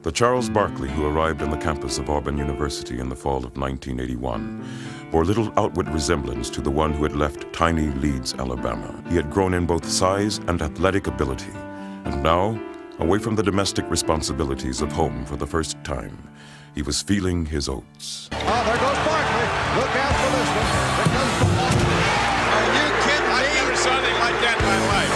But Charles Barkley, who arrived on the campus of Auburn University in the fall of 1981, bore little outward resemblance to the one who had left tiny Leeds, Alabama. He had grown in both size and athletic ability, and now, away from the domestic responsibilities of home for the first time, he was feeling his oats. Oh, there goes Barkley. Look out for this one. There comes the Barkley. Are you kidding me? I've never saw anything like that in my life.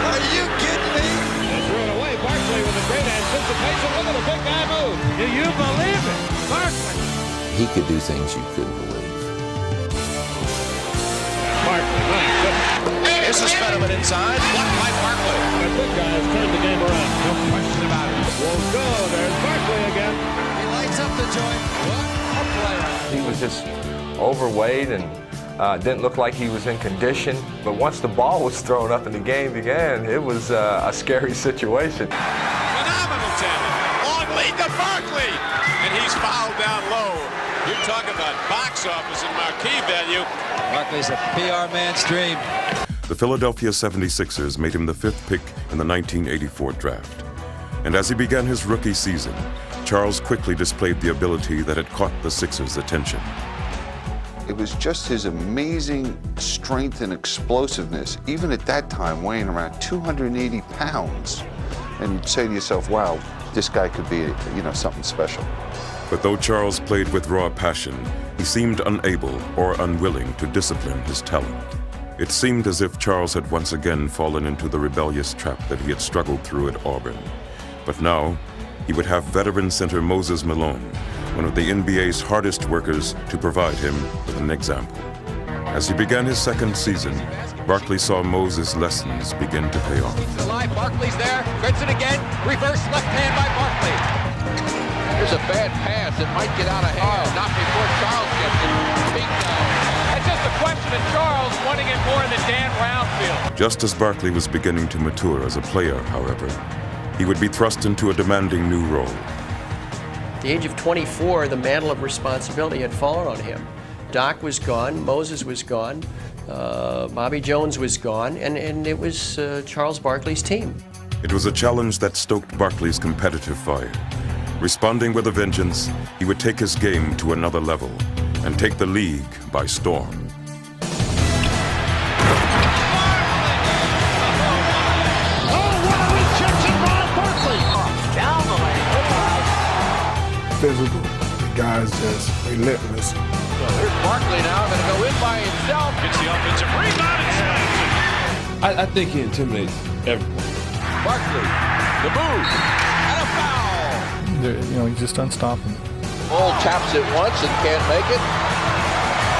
Are you kidding me? They threw it away. Barkley with a great anticipation. Look at the big guy move. Do you believe it? Barkley. He could do things you couldn't believe. Barkley, nice. This is Fetterman inside. Blocked by Barkley. The big guy has turned the game around. No question about it. Won't go. There's Barkley again. He lights up the joint. What a player. He was just overweight and didn't look like he was in condition. But once the ball was thrown up and the game began, it was a scary situation. Phenomenal tackle. Long lead to Barkley. And he's fouled down low. You talk about box office and marquee value. Barkley's a PR man's dream. The Philadelphia 76ers made him the 5th pick in the 1984 draft. And as he began his rookie season, Charles quickly displayed the ability that had caught the Sixers' attention. It was just his amazing strength and explosiveness, even at that time weighing around 280 pounds. And you'd say to yourself, wow, this guy could be, something special. But though Charles played with raw passion, he seemed unable or unwilling to discipline his talent. It seemed as if Charles had once again fallen into the rebellious trap that he had struggled through at Auburn. But now, he would have veteran center Moses Malone, one of the NBA's hardest workers, to provide him with an example. As he began his second season, Barkley saw Moses' lessons begin to pay off. Alive, Barkley's there, gets it again, reverse left hand by Barkley. Here's a bad pass, it might get out of hand, not before Charles gets it. Bingo. It's just a question of Charles wanting it more in the Dan Brown field. Just as Barkley was beginning to mature as a player, however, he would be thrust into a demanding new role. At the age of 24, the mantle of responsibility had fallen on him. Doc was gone, Moses was gone, Bobby Jones was gone, and it was Charles Barkley's team. It was a challenge that stoked Barkley's competitive fire. Responding with a vengeance, he would take his game to another level and take the league by storm. Physical. The guy's just relentless. So here's Barkley now, going to go in by himself. Gets the offensive rebound and slams it. I think he intimidates everyone. Barkley, the move, and a foul. He's just unstoppable. Bull taps it once and can't make it.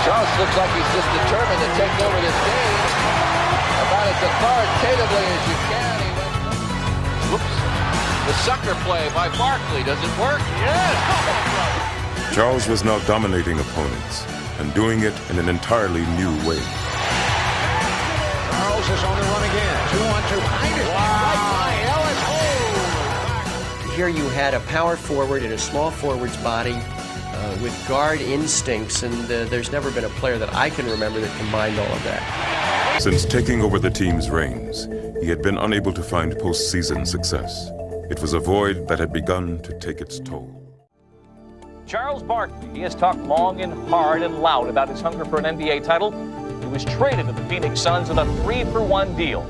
Charles looks like he's just determined to take over this game about as authoritatively as you can. Whoops. The sucker play by Barkley. Does it work? Yes! Charles was now dominating opponents and doing it in an entirely new way. Charles is on the run again. 2-on-2. Here you had a power forward in a small forward's body with guard instincts, and there's never been a player that I can remember that combined all of that. Since taking over the team's reins, he had been unable to find postseason success. It was a void that had begun to take its toll. Charles Barkley, he has talked long and hard and loud about his hunger for an NBA title. He was traded to the Phoenix Suns with a 3-for-1 deal.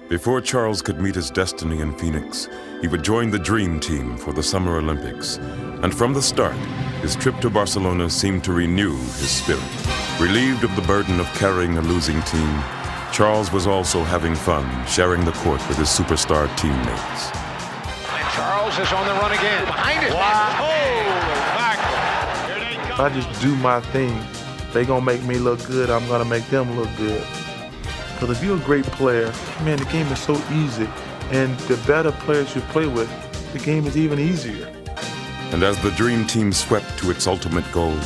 Before Charles could meet his destiny in Phoenix, he would join the Dream Team for the Summer Olympics. And from the start, his trip to Barcelona seemed to renew his spirit. Relieved of the burden of carrying a losing team, Charles was also having fun sharing the court with his superstar teammates. And Charles is on the run again. Behind his back. If I just do my thing, they gonna make me look good, I'm gonna make them look good. Because if you're a great player, man, the game is so easy. And the better players you play with, the game is even easier. And as the Dream Team swept to its ultimate goal,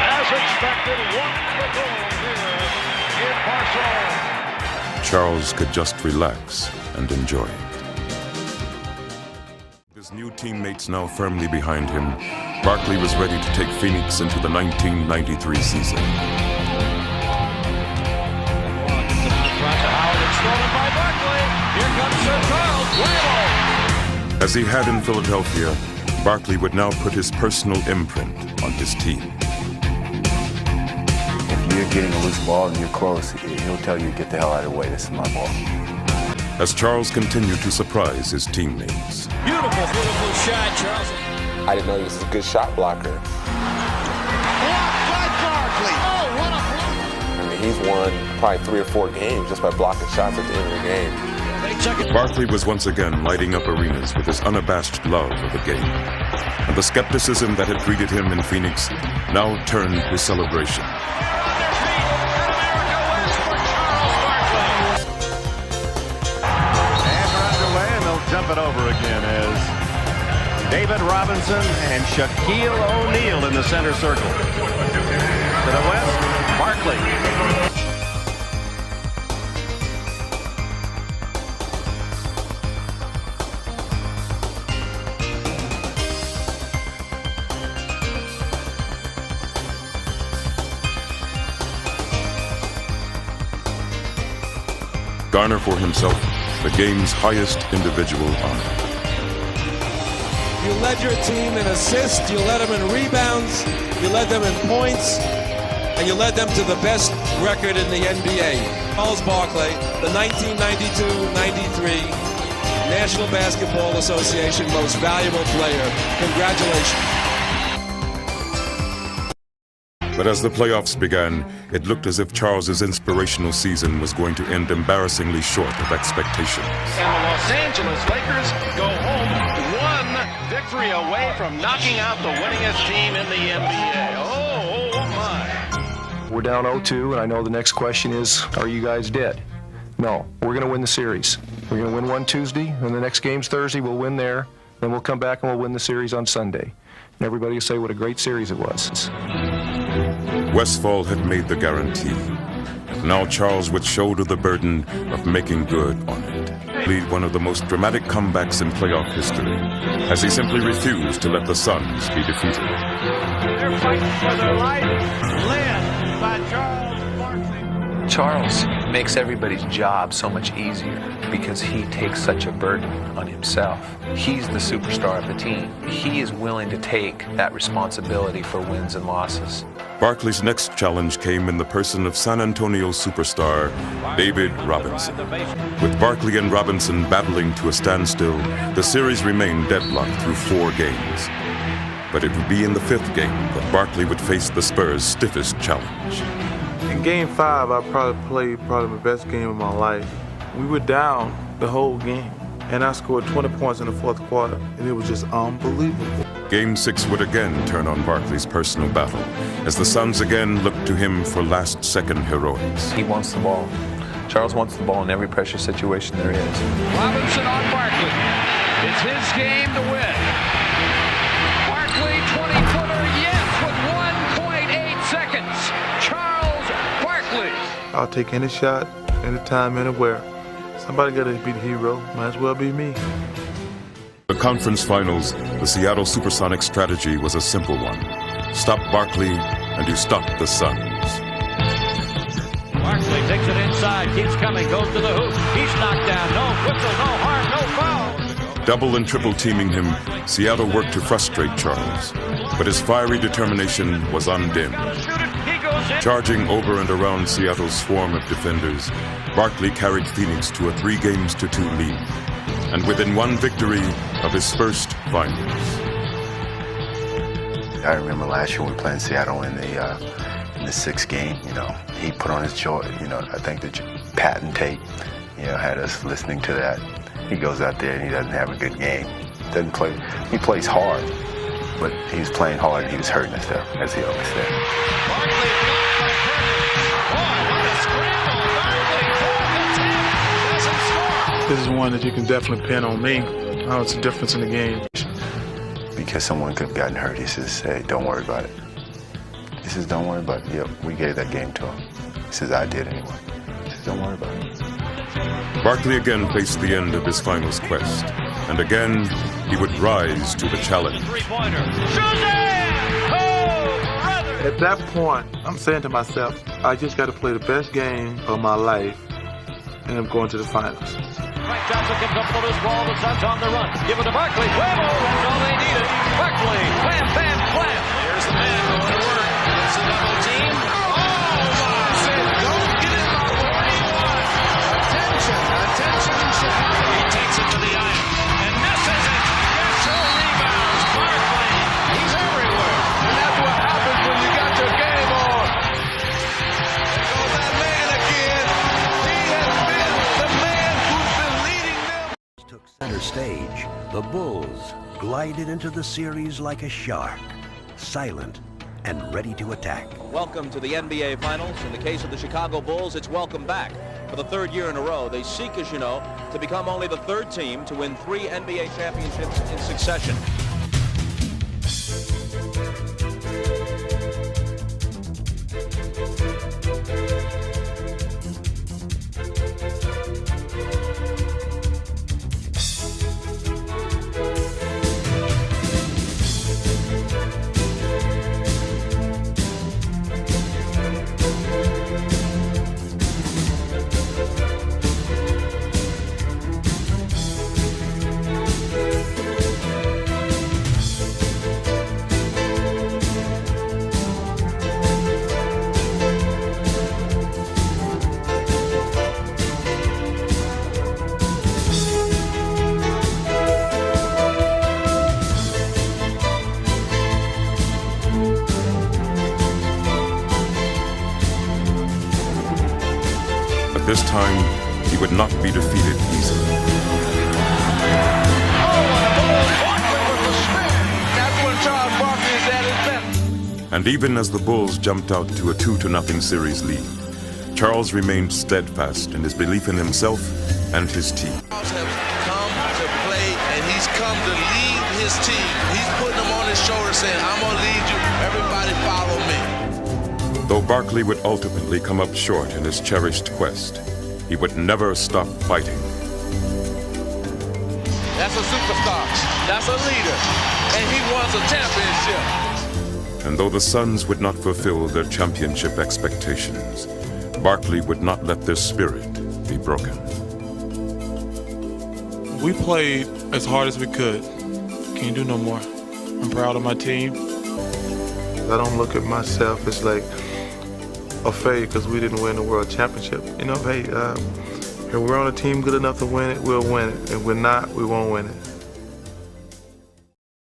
As expected, won the goal here in Barcelona. Charles could just relax and enjoy it. His new teammates now firmly behind him, Barkley was ready to take Phoenix into the 1993 season. Stolen by Barkley. Here comes Sir As he had in Philadelphia, Barkley would now put his personal imprint on his team. If you're getting a loose ball and you're close, he'll tell you, get the hell out of the way, this is my ball. As Charles continued to surprise his teammates. Beautiful, beautiful shot, Charles. I didn't know he was a good shot blocker. Blocked by Barkley. Oh, what a block. I mean, he's won probably 3 or 4 games just by blocking shots at the end of the game. Barkley was once again lighting up arenas with his unabashed love of the game. And the skepticism that had greeted him in Phoenix now turned to celebration. Jump it over again as David Robinson and Shaquille O'Neal in the center circle. To the west, Barkley. Garner for himself the game's highest individual honor. You led your team in assists, you led them in rebounds, you led them in points, and you led them to the best record in the NBA. Charles Barkley, the 1992-93 National Basketball Association Most Valuable Player. Congratulations. But as the playoffs began, it looked as if Charles's inspirational season was going to end embarrassingly short of expectations. And the Los Angeles Lakers go home one victory away from knocking out the winningest team in the NBA. Oh my. We're down 0-2, and I know the next question is, are you guys dead? No, we're going to win the series. We're going to win one Tuesday, and the next game's Thursday. We'll win there, then we'll come back and we'll win the series on Sunday. And everybody will say what a great series it was. Westfall had made the guarantee. Now Charles would shoulder the burden of making good on it. Lead one of the most dramatic comebacks in playoff history, as he simply refused to let the Suns be defeated. They're fighting for their life, led by Charles Barkley. Charles makes everybody's job so much easier because he takes such a burden on himself. He's the superstar of the team. He is willing to take that responsibility for wins and losses. Barkley's next challenge came in the person of San Antonio superstar David Robinson. With Barkley and Robinson battling to a standstill, the series remained deadlocked through 4 games. But it would be in the 5th game that Barkley would face the Spurs' stiffest challenge. In Game 5, I probably played my best game of my life. We were down the whole game, and I scored 20 points in the 4th quarter, and it was just unbelievable. Game 6 would again turn on Barkley's personal battle, as the Suns again looked to him for last-second heroics. He wants the ball. Charles wants the ball in every pressure situation there is. Robinson on Barkley. It's his game to win. Barkley, 20-footer, yes, with 1.8 seconds. Charles Barkley. I'll take any shot, anytime, anywhere. Somebody got to be the hero. Might as well be me. The conference finals, the Seattle Supersonics strategy was a simple one. Stop Barkley, and you stop the Suns. Barkley takes it inside, keeps coming, goes to the hoop. He's knocked down. No whistle, no harm, no foul. Double and triple teaming him, Seattle worked to frustrate Charles. But his fiery determination was undimmed. Charging over and around Seattle's swarm of defenders, Barkley carried Phoenix to a 3-2 lead, and within one victory of his first finals. I remember last year when we were playing Seattle in the 6th game. You know, he put on his jaw. You know, I think the patent tape, you know, had us listening to that. He goes out there and he doesn't have a good game. Doesn't play. He plays hard, but he was playing hard and he was hurting himself, as he always said. Barkley blocked by Curry. Boy, what a scramble. Barkley for the 10. Doesn't score. This is one that you can definitely pin on me. How it's a difference in the game. Because someone could have gotten hurt, he says, hey, don't worry about it. He says, don't worry about it. Yep, we gave that game to him. He says, I did anyway. He says, don't worry about it. Barkley again faced the end of his finals quest, and again he would rise to the challenge. At that point, I'm saying to myself, I just got to play the best game of my life end up going to the finals. Frank Johnson comes up with a loose ball. The Suns on the run. Give it to Barkley. Bravo! That's all they needed. Barkley. Wham, bam, wham. Here's the man going to work. It's a double team. Oh, my! Said, don't get it by 41. Attention. Attention in Chicago. He takes it to the iron and misses it. Gets her rebounds. Barkley. He's everywhere. And that's what happens when you got your game on. There goes that man again. He has been the man who's been leading them. Took center stage. The Bulls glided into the series like a shark, silent and ready to attack. Welcome to the NBA Finals. In the case of the Chicago Bulls, it's welcome back. For the third year in a row, they seek, as you know, to become only the third team to win 3 NBA championships in succession. This time, he would not be defeated easily. That's when Charles Barkley is at his best. And even as the Bulls jumped out to a 2-0 series lead, Charles remained steadfast in his belief in himself and his team. Charles has come to play, and he's come to lead his team. He's putting them on his shoulder saying, I'm going to lead you. Everybody follow me. Though Barkley would ultimately come up short in his cherished quest, he would never stop fighting. That's a superstar. That's a leader. And he wants a championship. And though the Suns would not fulfill their championship expectations, Barkley would not let their spirit be broken. We played as hard as we could. Can't do no more. I'm proud of my team. I don't look at myself as like a failure because we didn't win the world championship. You know, hey, if we're on a team good enough to win it, we'll win it. If we're not, we won't win it.